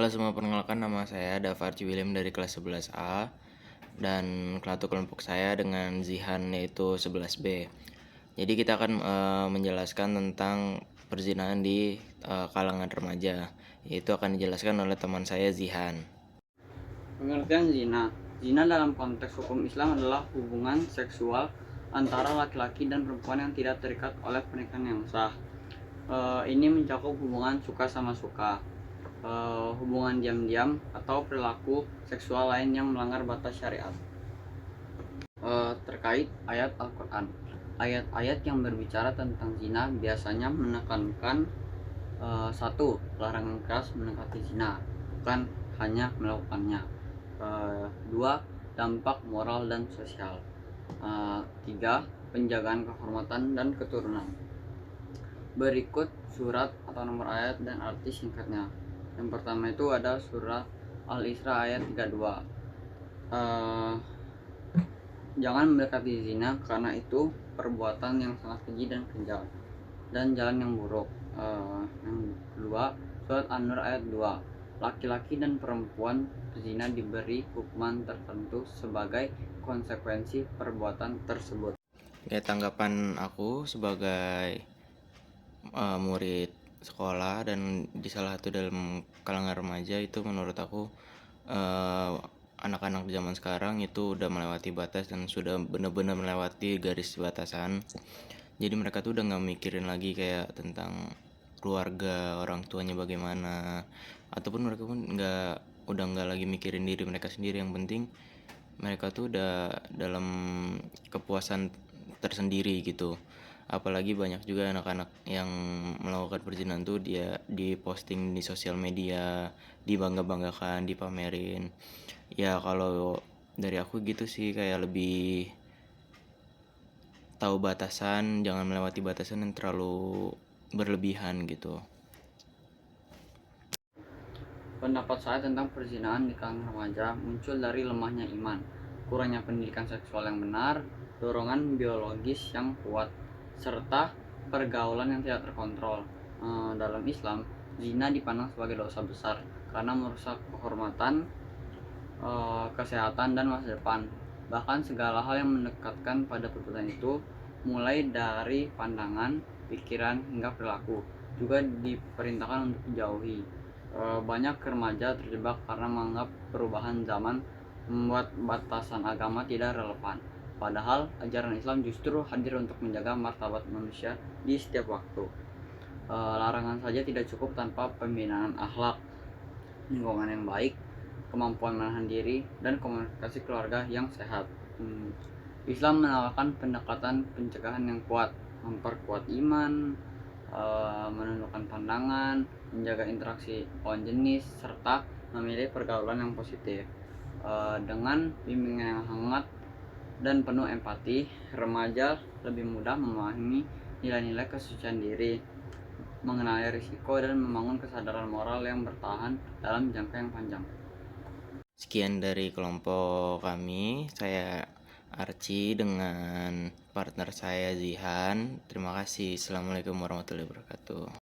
Halo semua, perkenalkan nama saya Dava Archie William dari kelas 11A dan satu kelompok saya dengan Zihan yaitu 11B. Jadi kita akan menjelaskan tentang perzinahan di kalangan remaja. Itu akan dijelaskan oleh teman saya Zihan. Pengertian zina. Zina dalam konteks hukum Islam adalah hubungan seksual antara laki-laki dan perempuan yang tidak terikat oleh pernikahan yang sah. Ini mencakup hubungan suka sama suka, hubungan diam-diam, atau perilaku seksual lain yang melanggar batas syariat. Terkait ayat Al-Quran, ayat-ayat yang berbicara tentang zina biasanya menekankan satu, larangan keras mendekati zina, bukan hanya melakukannya. Dua, dampak moral dan sosial. Tiga, penjagaan kehormatan dan keturunan. Berikut surat atau nomor ayat dan arti singkatnya. Yang pertama itu ada surat Al-Isra ayat 32. Jangan mendekati zina karena itu perbuatan yang sangat keji dan kejam dan jalan yang buruk. Yang kedua, surat An-Nur ayat 2. Laki-laki dan perempuan berzina diberi hukuman tertentu sebagai konsekuensi perbuatan tersebut. Ya, tanggapan aku sebagai murid sekolah dan di salah satu dalam kalangan remaja, itu menurut aku anak-anak zaman sekarang itu udah melewati batas dan sudah benar-benar melewati garis batasan. Jadi mereka tuh udah nggak mikirin lagi kayak tentang keluarga, orang tuanya bagaimana, ataupun mereka pun udah nggak lagi mikirin diri mereka sendiri. Yang penting mereka tuh udah dalam kepuasan tersendiri gitu. Apalagi banyak juga anak-anak yang melakukan perzinahan tuh dia diposting di sosial media, dibangga-banggakan, dipamerin. Ya kalau dari aku gitu sih, kayak lebih tahu batasan, jangan melewati batasan yang terlalu berlebihan gitu. Pendapat saya tentang perzinahan di kalangan remaja muncul dari lemahnya iman, kurangnya pendidikan seksual yang benar, dorongan biologis yang kuat, serta pergaulan yang tidak terkontrol. Dalam Islam, zina dipandang sebagai dosa besar karena merusak kehormatan, kesehatan, dan masa depan. Bahkan segala hal yang mendekatkan pada perbuatan itu, mulai dari pandangan, pikiran, hingga perilaku, juga diperintahkan untuk dijauhi. Banyak remaja terjebak karena menganggap perubahan zaman membuat batasan agama tidak relevan. Padahal ajaran Islam justru hadir untuk menjaga martabat manusia di setiap waktu. Larangan saja tidak cukup tanpa pembinaan akhlak, lingkungan yang baik, kemampuan menahan diri, dan komunikasi keluarga yang sehat. Islam menawarkan pendekatan pencegahan yang kuat, memperkuat iman, menundukkan pandangan, menjaga interaksi lawan jenis, serta memilih pergaulan yang positif. Dengan bimbingan yang hangat dan penuh empati, remaja lebih mudah memahami nilai-nilai kesucian diri, mengenali risiko, dan membangun kesadaran moral yang bertahan dalam jangka yang panjang. Sekian dari kelompok kami, saya Archie dengan partner saya Zihan. Terima kasih. Assalamualaikum warahmatullahi wabarakatuh.